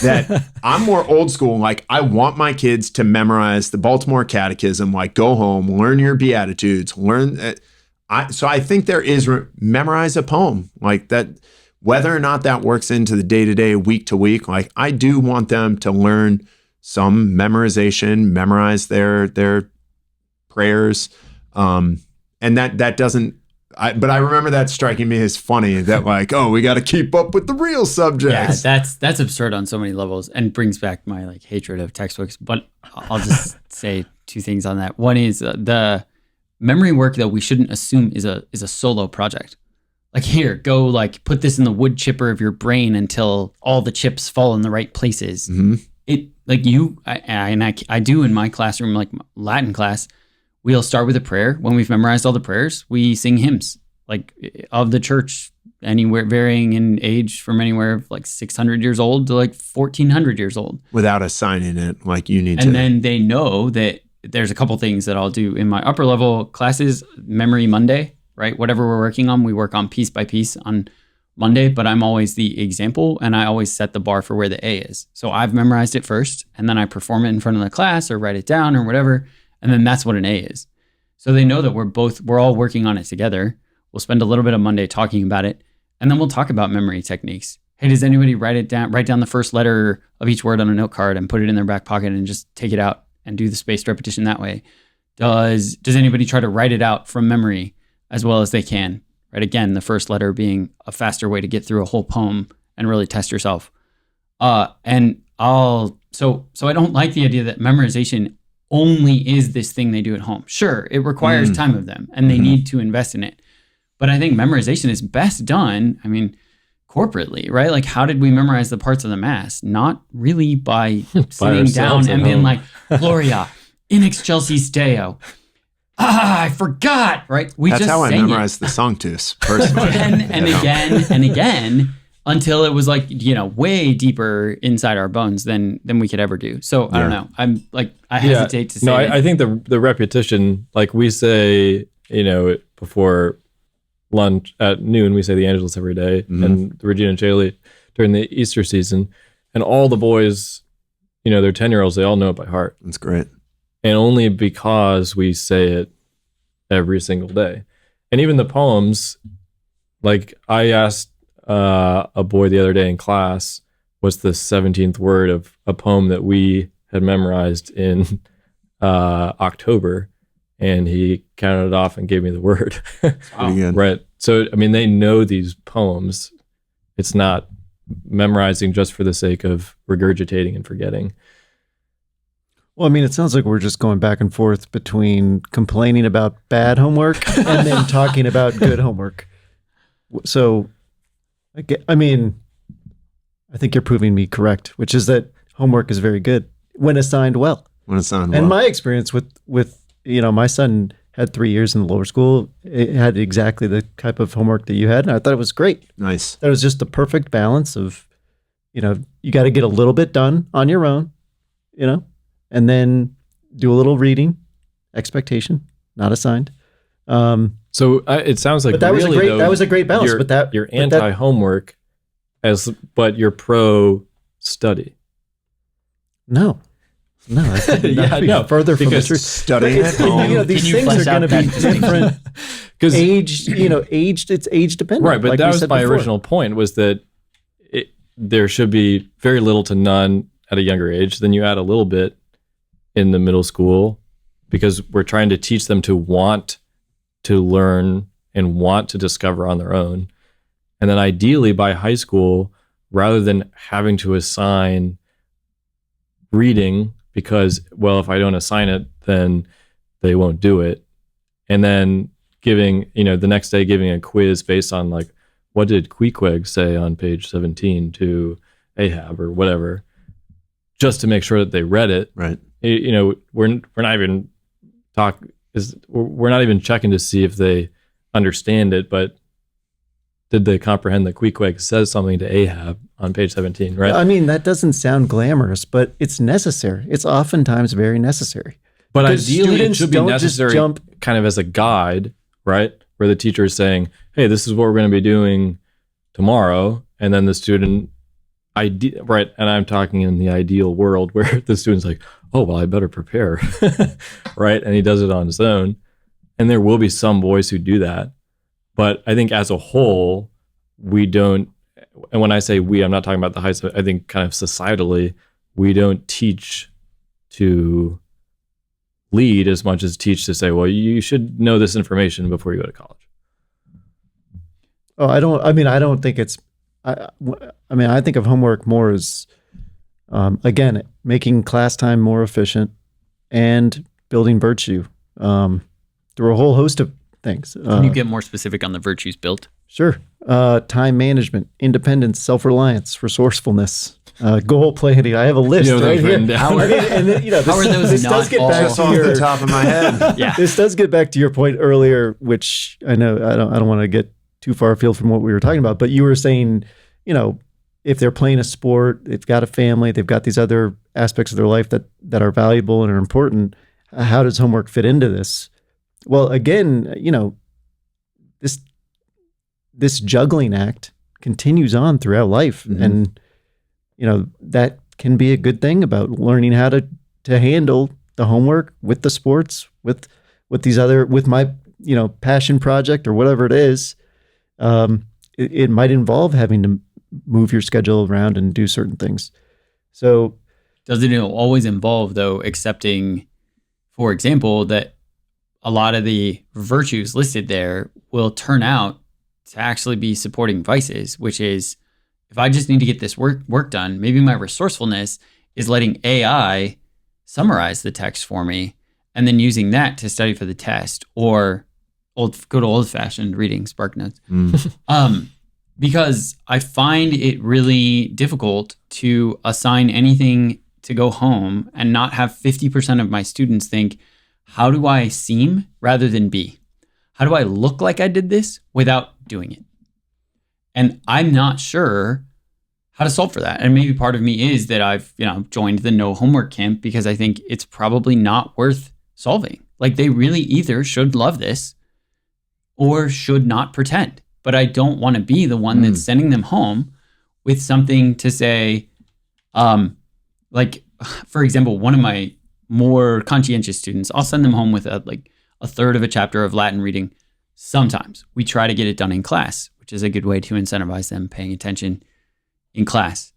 that I'm more old school. Like, I want my kids to memorize the Baltimore Catechism. Like, go home, learn your Beatitudes, learn. So I think there is memorize a poem like that. Whether or not that works into the day-to-day, week-to-week, like, I do want them to learn some memorization, memorize their prayers, and that doesn't. But I remember that striking me as funny, that like, oh, we got to keep up with the real subjects. Yeah, that's absurd on so many levels, and brings back my like hatred of textbooks. But I'll just say two things on that. One is the memory work that we shouldn't assume is a solo project. Like, here, go like put this in the wood chipper of your brain until all the chips fall in the right places. Mm-hmm. It like I do in my classroom, like Latin class, we'll start with a prayer. When we've memorized all the prayers, we sing hymns like of the church, anywhere varying in age from anywhere like 600 years old to like 1400 years old. Without assigning it, like, you need to. And then they know that there's a couple things that I'll do in my upper level classes. Memory Monday, right? Whatever we're working on, we work on piece by piece on Monday, but I'm always the example, and I always set the bar for where the A is. So I've memorized it first, and then I perform it in front of the class or write it down or whatever, and then that's what an A is. So they know that we're all working on it together. We'll spend a little bit of Monday talking about it, and then we'll talk about memory techniques. Hey, does anybody write down the first letter of each word on a note card and put it in their back pocket and just take it out and do the spaced repetition that way? Does anybody try to write it out from memory as well as they can? Right? Again, the first letter being a faster way to get through a whole poem and really test yourself. So I don't like the idea that memorization only is this thing they do at home. Sure, it requires time of them, and they need to invest in it. But I think memorization is best done, corporately, right? Like, how did we memorize the parts of the Mass? Not really by sitting down and being like, Gloria, in excelsis Deo. I forgot, right? That's how I memorized the Sanctus, personally. Again and again, until it was like, way deeper inside our bones than we could ever do. So I don't know. I'm like, I hesitate to say. No, I think the repetition, like we say, before lunch at noon, we say the Angelus every day, and the Regina Caeli during the Easter season, and all the boys, they're 10-year-olds, they all know it by heart. That's great. And only because we say it every single day. And even the poems, like I asked a boy the other day in class, what's the 17th word of a poem that we had memorized in October, and he counted it off and gave me the word. Pretty good. Right. So, they know these poems. It's not memorizing just for the sake of regurgitating and forgetting. Well, I mean, it sounds like we're just going back and forth between complaining about bad homework and then talking about good homework. So, I mean, I think you're proving me correct, which is that homework is very good when assigned well. When assigned well. And my experience with my son had 3 years in the lower school. It had exactly the type of homework that you had, and I thought it was great. Nice. That was just the perfect balance of, you got to get a little bit done on your own, and then do a little reading, expectation, not assigned. So it sounds like But that was a great balance. You're anti-homework, but you're pro-study. No, I couldn't be further from the truth. Studying at home. These Can you things flesh are going out to be that distinction? different. It's age dependent. Right, but like that we was said my before. original point, was that there should be very little to none at a younger age. Then you add a little bit in the middle school, because we're trying to teach them to want to learn and want to discover on their own. And then ideally by high school, rather than having to assign reading, because, well, if I don't assign it, then they won't do it. And then giving, the next day giving a quiz based on like, what did Queequeg say on page 17 to Ahab or whatever, just to make sure that they read it. Right. We're not even we're not even checking to see if they understand it, but did they comprehend that Queequeg says something to Ahab on page 17, right? I mean, that doesn't sound glamorous, but it's necessary. It's oftentimes very necessary. But Because ideally, it students should be don't just necessary jump- kind of as a guide, right? Where the teacher is saying, hey, this is what we're going to be doing tomorrow. And then the student, right? And I'm talking in the ideal world where the student's like, oh, well, I better prepare, right? And he does it on his own. And there will be some boys who do that. But I think as a whole, we don't, and when I say we, I'm not talking about the high school, I think kind of societally, we don't teach to lead as much as teach to say, well, you should know this information before you go to college. Oh, I don't think it's, I think of homework more as, again, making class time more efficient and building virtue through a whole host of things. Can you get more specific on the virtues built? Sure. Time management, independence, self-reliance, resourcefulness, goal planning. I have a list right here. How are those this not does get all back Just to off your, the top of my head. Yeah. This does get back to your point earlier, which I know I don't want to get too far afield from what we were talking about, but you were saying, if they're playing a sport, they've got a family, they've got these other aspects of their life that are valuable and are important. How does homework fit into this? Well, again, this juggling act continues on throughout life, Mm-hmm. and that can be a good thing about learning how to handle the homework with the sports, with my passion project or whatever it is. It might involve having to move your schedule around and do certain things. So Does it always involve, though, accepting, for example, that a lot of the virtues listed there will turn out to actually be supporting vices, which is, if I just need to get this work done, maybe my resourcefulness is letting AI summarize the text for me and then using that to study for the test, or go to old-fashioned reading, Spark Notes. Because I find it really difficult to assign anything to go home and not have 50% of my students think, how do I seem rather than be? How do I look like I did this without doing it? And I'm not sure how to solve for that. And maybe part of me is that I've, joined the no homework camp because I think it's probably not worth solving. Like, they really either should love this or should not pretend. But I don't want to be the one that's sending them home with something to say, for example, one of my more conscientious students, I'll send them home with a third of a chapter of Latin reading. Sometimes we try to get it done in class, which is a good way to incentivize them paying attention in class.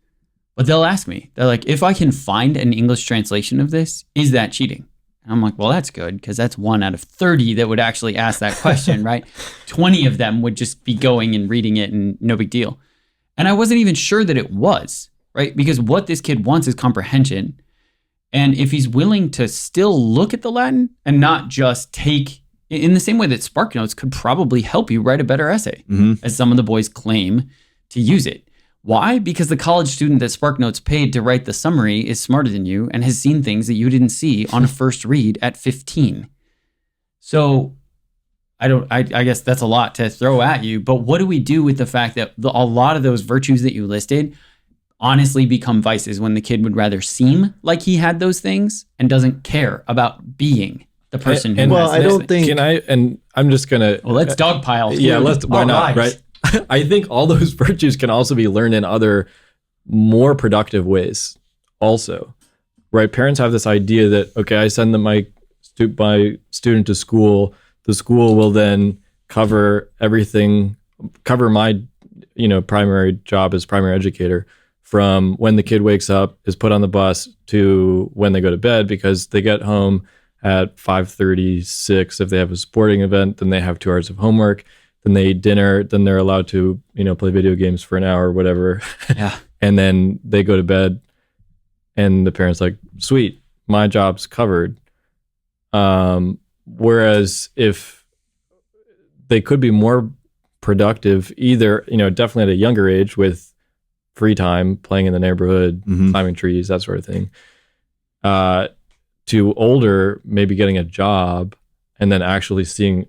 But they'll ask me, they're like, if I can find an English translation of this, is that cheating? And I'm like, well, that's good, because that's 1 out of 30 that would actually ask that question, right? 20 of them would just be going and reading it and no big deal. And I wasn't even sure that it was, right? Because what this kid wants is comprehension. And if he's willing to still look at the Latin and not just take, in the same way that Spark Notes could probably help you write a better essay, as some of the boys claim to use it. Why? Because the college student that Spark Notes paid to write the summary is smarter than you and has seen things that you didn't see on a first read at 15. So I guess that's a lot to throw at you, but what do we do with the fact that a lot of those virtues that you listed honestly become vices when the kid would rather seem like he had those things and doesn't care about being the person who has I those don't things? think. I'm just gonna. Well, let's dogpile. Yeah, why not? Right. Right. I think all those virtues can also be learned in other more productive ways. Also, right? Parents have this idea that okay, I send my student to school. The school will then cover everything, cover my, primary job as primary educator from when the kid wakes up, is put on the bus to when they go to bed, because they get home at 5:36. If they have a sporting event, then they have 2 hours of homework. Then they eat dinner. Then they're allowed to, play video games for an hour or whatever. Yeah. And then they go to bed, and the parent's like, "Sweet, my job's covered." Whereas if they could be more productive, either, definitely at a younger age with free time, playing in the neighborhood, climbing trees, that sort of thing, to older, maybe getting a job and then actually seeing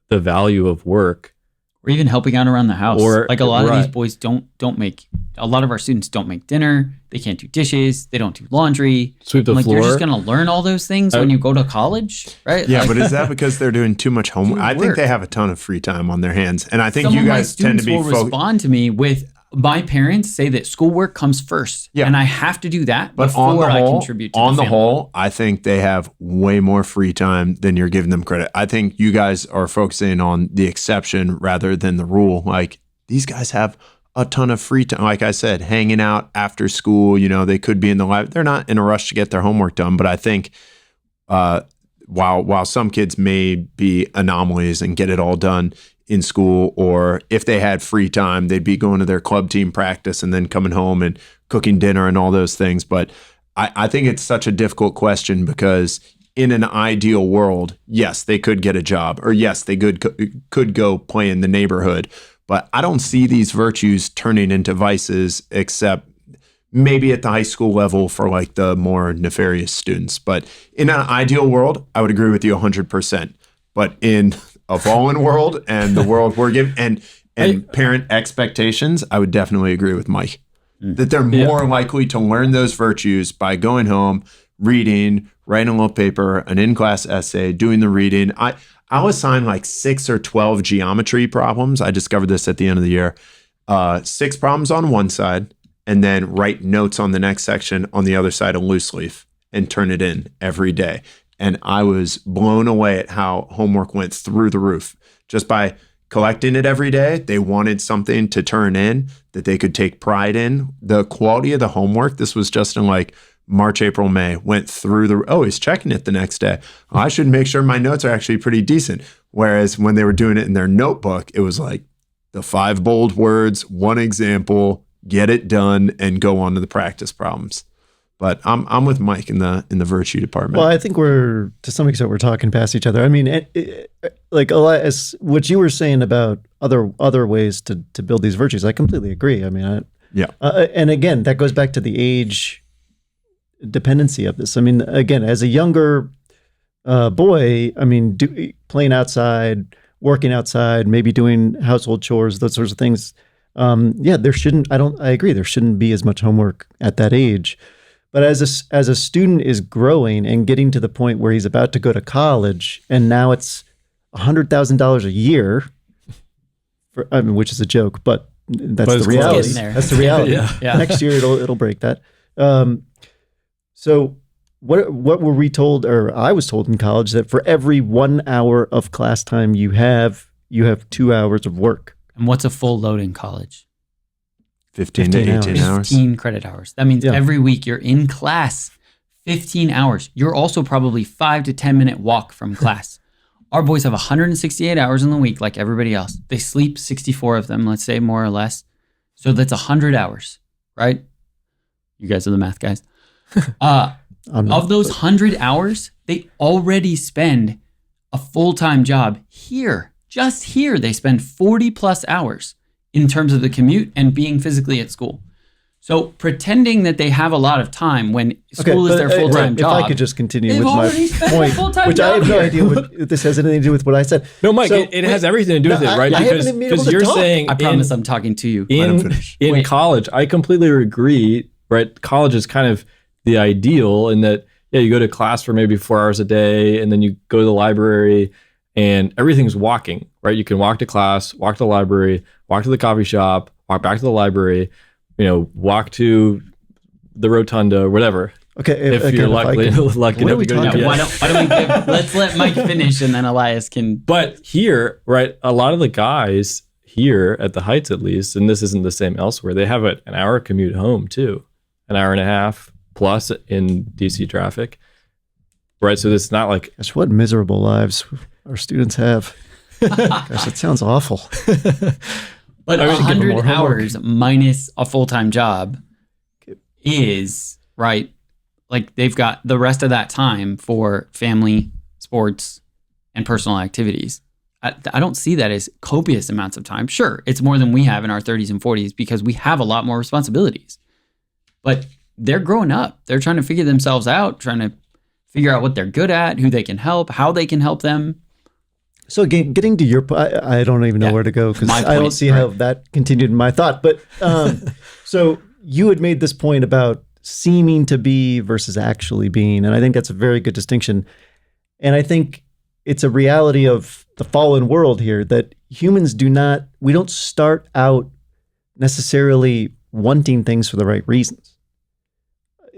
the value of work. Or even helping out around the house. Or- like a lot of right. these boys don't make, a lot of our students don't make dinner. They can't do dishes. They don't do laundry. Sweep the I'm like, floor. you're just going to learn all those things when you go to college, right? Yeah, Like, but is that because they're doing too much homework? Too I think work. they have a ton of free time on their hands, and I think some you of my guys tend to students be will respond to me with, my parents say that schoolwork comes first, Yeah. and I have to do that But before on the I whole, contribute to the family. whole, I think they have way more free time than you're giving them credit. I think you guys are focusing on the exception rather than the rule. Like, these guys have a ton of free time. Like I said, hanging out after school, they could be in the library. They're not in a rush to get their homework done. But I think while some kids may be anomalies and get it all done in school, or if they had free time, they'd be going to their club team practice and then coming home and cooking dinner and all those things. But I think it's such a difficult question, because in an ideal world, yes, they could get a job, or yes, they could go play in the neighborhood. But I don't see these virtues turning into vices, except maybe at the high school level for like the more nefarious students. But in an ideal world, I would agree with you 100%. But in a fallen world and the world we're given and parent expectations, I would definitely agree with Mike that they're more likely to learn those virtues by going home, reading, writing a little paper, an in-class essay, doing the reading. I'll assign like 6 or 12 geometry problems. I discovered this at the end of the year. 6 problems on one side, and then write notes on the next section on the other side of loose leaf and turn it in every day. And I was blown away at how homework went through the roof. Just by collecting it every day, they wanted something to turn in that they could take pride in. The quality of the homework, this was just in like March, April, May, went through he's checking it the next day. I should make sure my notes are actually pretty decent. Whereas when they were doing it in their notebook, it was like the 5 bold words, 1 example, get it done, and go on to the practice problems. But I'm with Mike in the virtue department. Well, I think to some extent, we're talking past each other. I mean, like Elias, what you were saying about other ways to build these virtues, I completely agree. I mean, and again, that goes back to the age dependency of this. I mean, again, as a younger boy, I mean, playing outside, working outside, maybe doing household chores, those sorts of things. There shouldn't. I agree. There shouldn't be as much homework at that age. But as a student is growing and getting to the point where he's about to go to college, and now it's $100,000 a year, which is a joke, but that's the reality. That's the reality. Yeah. Next year it'll break that. So what were we told, or I was told in college, that for every 1 hour of class time you have 2 hours of work. And what's a full load in college? 15 to 18 hours. 15 credit hours. That means every week you're in class 15 hours. You're also probably 5 to 10 minute walk from class. Our boys have 168 hours in the week like everybody else. They sleep 64 of them, let's say, more or less. So that's 100 hours, right? You guys are the math guys. I Of those 100 hours, they already spend a full-time job here. Just here, they spend 40 plus hours in terms of the commute and being physically at school. So pretending that they have a lot of time when school is their full-time job. If I could just continue they've with my already spent a point, full-time which I job have no here. idea what this has anything to do with what I said. No, Mike, So, it has everything to do with it, right? I haven't been able Because to you're talk. saying I promise I'm talking to you. Let him in finish. Wait. college, I completely agree, right? College is kind of the ideal in that, yeah, you go to class for maybe 4 hours a day, and then you go to the library, and everything's walking, right? You can walk to class, walk to the library, walk to the coffee shop, walk back to the library, walk to the rotunda, whatever. Okay, If you're lucky enough What are to we go talking to about? Why don't we let's let Mike finish and then Elias can. But here, right, a lot of the guys here at the Heights, at least, and this isn't the same elsewhere, they have an hour commute home too, an hour and a half plus in DC traffic, right? So it's not like Gosh, what miserable lives our students have. Gosh, that sounds awful. But I should give them 100 more homework. hours minus a full-time job is, right, like they've got the rest of that time for family, sports, and personal activities. I don't see that as copious amounts of time. Sure, it's more than we have in our 30s and 40s because we have a lot more responsibilities. But they're growing up. They're trying to figure themselves out, trying to figure out what they're good at, who they can help, how they can help them. So again, getting to your point, I don't even know Yeah, where to go because my I don't point, see how that continued in my thought. But so you had made this point about seeming to be versus actually being, and I think that's a very good distinction. And I think it's a reality of the fallen world here that humans we don't start out necessarily wanting things for the right reasons.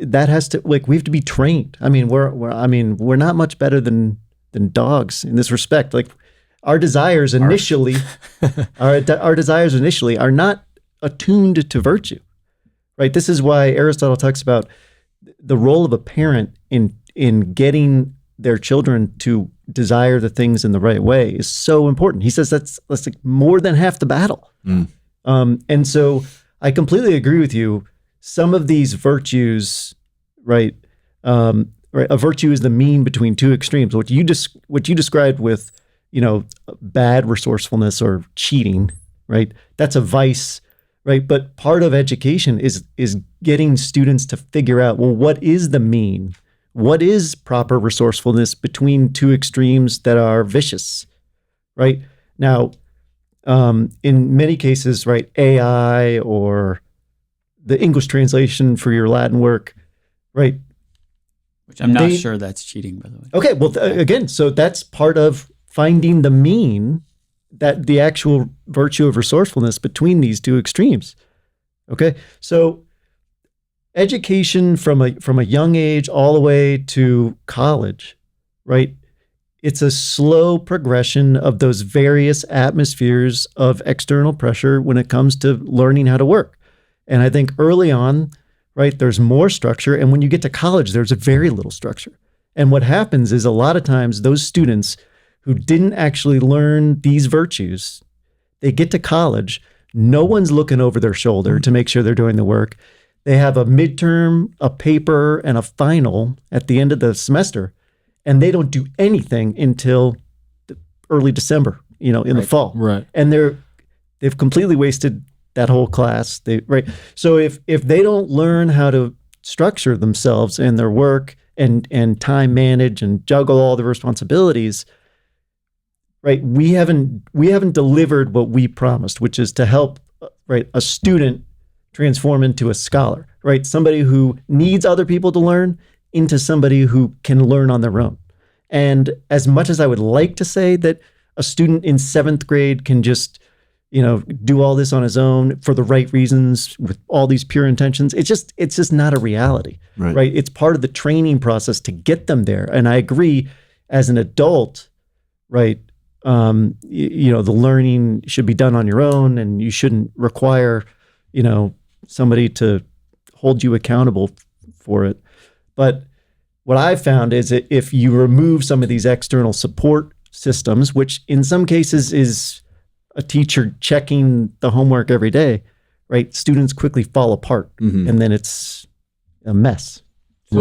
That has to, we have to be trained. I mean, we're not much better than dogs in this respect. Like our desires initially, our desires initially are not attuned to virtue, right? This is why Aristotle talks about the role of a parent in getting their children to desire the things in the right way is so important. He says that's like more than half the battle. And so I completely agree with you. Some of these virtues, right? Right, a virtue is the mean between two extremes. What you described with, bad resourcefulness or cheating, right? That's a vice, right? But part of education is getting students to figure out, well, what is the mean? What is proper resourcefulness between two extremes that are vicious, right? Now, in many cases, right, AI or the English translation for your Latin work, right? Which I'm not sure that's cheating, by the way. Okay, well, again, so that's part of finding the mean, that the actual virtue of resourcefulness between these two extremes. Okay, so education from a young age all the way to college, right? It's a slow progression of those various atmospheres of external pressure when it comes to learning how to work. And I think early on, right, there's more structure. And when you get to college, there's a very little structure. And what happens is a lot of times those students who didn't actually learn these virtues, they get to college, no one's looking over their shoulder to make sure they're doing the work. They have a midterm, a paper, and a final at the end of the semester, and they don't do anything until early December, in the fall. Right. And they've completely wasted that whole class. Right. So if they don't learn how to structure themselves and their work and time manage and juggle all the responsibilities, right, we haven't delivered what we promised, which is to help, right, a student transform into a scholar, right? Somebody who needs other people to learn into somebody who can learn on their own. And as much as I would like to say that a student in 7th grade can just, do all this on his own for the right reasons with all these pure intentions, it's just not a reality, right? It's part of the training process to get them there. And I agree, as an adult, right, the learning should be done on your own, and you shouldn't require, somebody to hold you accountable for it. But what I've found is that if you remove some of these external support systems, which in some cases is a teacher checking the homework every day, right, students quickly fall apart, and then it's a mess.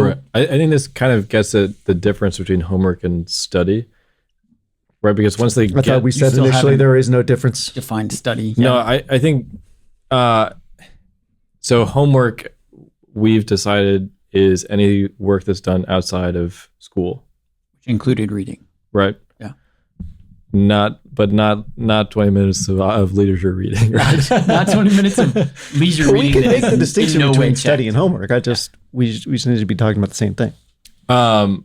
Right. I think this kind of gets at the difference between homework and study, right? Because once they I thought we said still initially haven't there is no difference. Defined study. No, I think so. Homework, we've decided, is any work that's done outside of school, Which included reading. right? Yeah. Not 20 minutes of leisure reading, right? Not 20 minutes of leisure But reading. we can that make the is distinction in no way between checked. study and homework. We just need to be talking about the same thing. I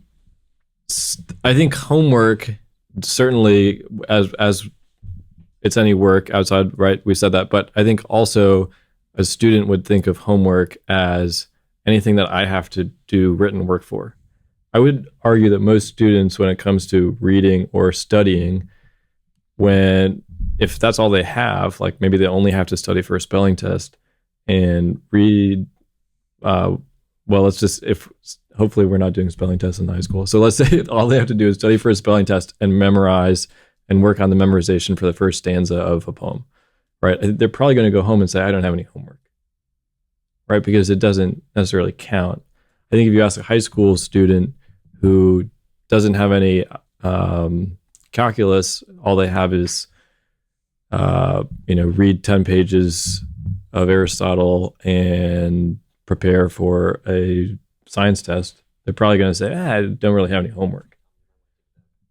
think homework, certainly as it's any work outside, right? We said that, but I think also a student would think of homework as anything that I have to do written work for. I would argue that most students, when it comes to reading or studying, if that's all they have, like maybe they only have to study for a spelling test and read, hopefully we're not doing spelling tests in high school. So let's say all they have to do is study for a spelling test and memorize and work on the memorization for the first stanza of a poem, right? They're probably going to go home and say, I don't have any homework, right? Because it doesn't necessarily count. I think if you ask a high school student who doesn't have any calculus, all they have is, read 10 pages of Aristotle and prepare for a science test, they're probably going to say, I don't really have any homework.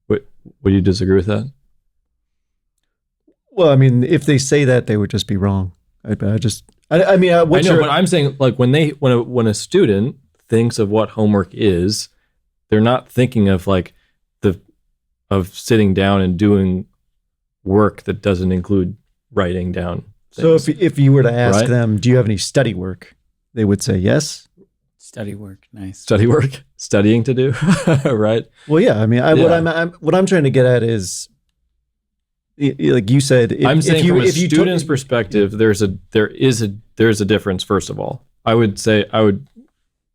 Would you disagree with that? Well, I mean, if they say that, they would just be wrong. I know, but I'm saying, like, when a student thinks of what homework is, they're not thinking of of sitting down and doing work that doesn't include writing down things. So if you were to ask Right? them, do you have any study work? They would say yes. Study work. Nice. Study work, studying to do, right? Well, yeah. I mean, Yeah. what I'm trying to get at is, like you said, I'm saying from a you student's perspective, there's a difference. First of all, I would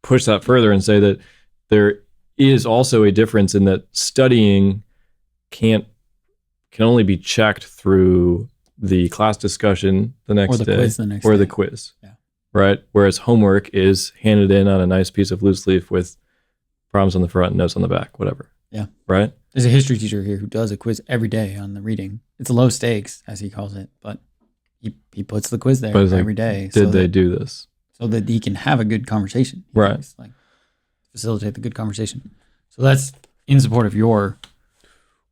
push that further and say that there is also a difference in that studying can only be checked through the class discussion the next the day quiz the next or day. the quiz. Yeah. Right? Whereas homework is handed in on a nice piece of loose leaf with problems on the front, notes on the back, whatever. Yeah. Right? There's a history teacher here who does a quiz every day on the reading. It's low stakes, as he calls it, but he puts the quiz there But it's like, every day. Did they do this? So that he can have a good conversation. He Right. thinks, facilitate the good conversation. So that's in support of your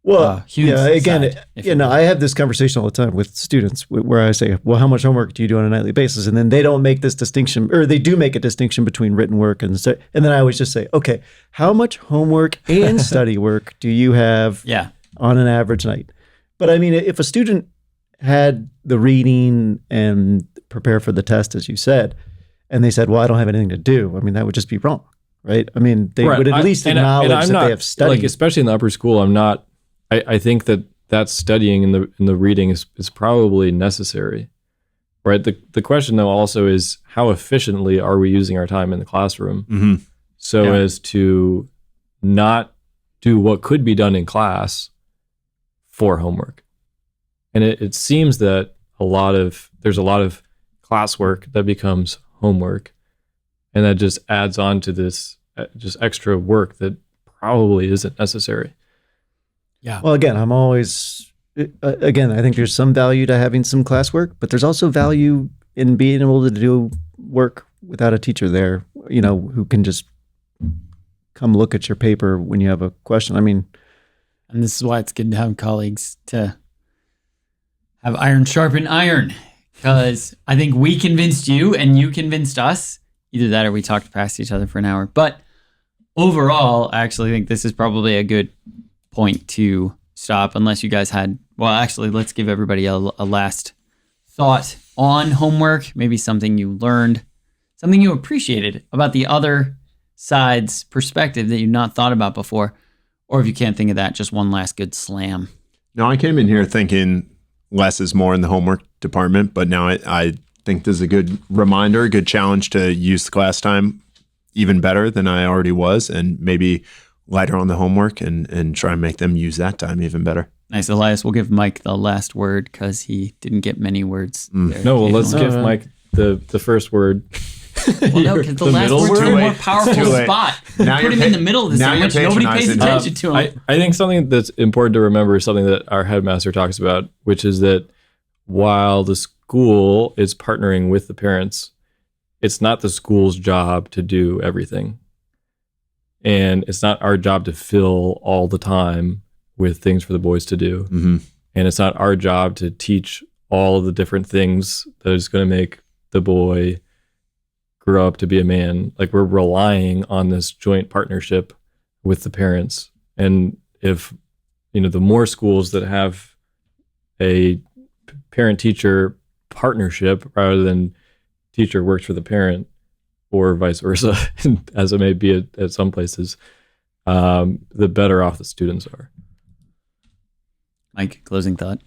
Hude's side, if you will. I have this conversation all the time with students where I say, well, how much homework do you do on a nightly basis? And then they don't make this distinction, or they do make a distinction between written work and then I always just say, okay, how much homework and study work do you have on an average night? But I mean, if a student had the reading and prepare for the test, as you said, and they said, well, I don't have anything to do, I mean, that would just be wrong, right? I mean, they would at least acknowledge that they have studied. Like, especially in the upper school, I think that studying in the reading is probably necessary, right? The question though also is, how efficiently are we using our time in the classroom so as to not do what could be done in class for homework? And it seems that there's a lot of classwork that becomes homework, and that just adds on to this just extra work that probably isn't necessary. Yeah. Well, again, I think there's some value to having some classwork, but there's also value in being able to do work without a teacher there, who can just come look at your paper when you have a question. I mean, and this is why it's good to have colleagues to have iron sharpen iron, because I think we convinced you and you convinced us. Either that or we talked past each other for an hour. But overall, I actually think this is probably a good point to stop, unless you guys had, well, actually, let's give everybody a last thought on homework, maybe something you learned, something you appreciated about the other side's perspective that you've not thought about before, or if you can't think of that, just one last good slam. No, I came in here thinking less is more in the homework department, but now I think this is a good reminder, a good challenge to use the class time even better than I already was, and maybe lighter on the homework and try and make them use that time even better. Nice, Elias. We'll give Mike the last word because he didn't get many words. There. No, well, let's give Mike the first word. Well, no, because the last middle word's in a word? more powerful Too late. spot. Now Put you're him in the middle of the now you're sandwich. Nobody pays patronizing attention to him. I think something that's important to remember is something that our headmaster talks about, which is that while the school is partnering with the parents, it's not the school's job to do everything. And it's not our job to fill all the time with things for the boys to do. Mm-hmm. And it's not our job to teach all of the different things that is going to make the boy grow up to be a man. Like, we're relying on this joint partnership with the parents. And if, the more schools that have a parent-teacher partnership rather than teacher works for the parent, or vice versa, as it may be at some places, the better off the students are. Mike, closing thought.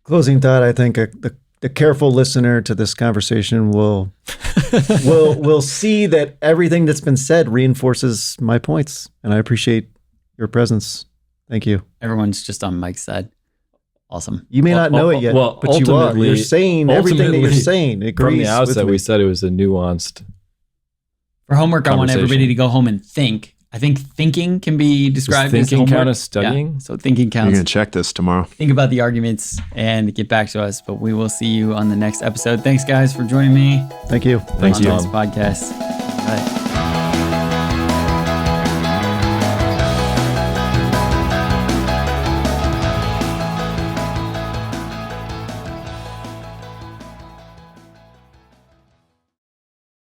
Closing thought, I think the careful listener to this conversation will see that everything that's been said reinforces my points, and I appreciate your presence. Thank you. Everyone's just on Mike's side. Awesome. You may not know it yet, but you are. You're saying everything that you're saying. It agrees from the outset, with me. we said it was a nuanced. For homework, I want Conversation. everybody to go home and think. I think thinking can be described Does as thinking homework. count as studying? Yeah, so thinking You're counts. going to check this tomorrow. Think about the arguments and get back to us. But we will see you on the next episode. Thanks, guys, for joining me Thank you. on this podcast. All right.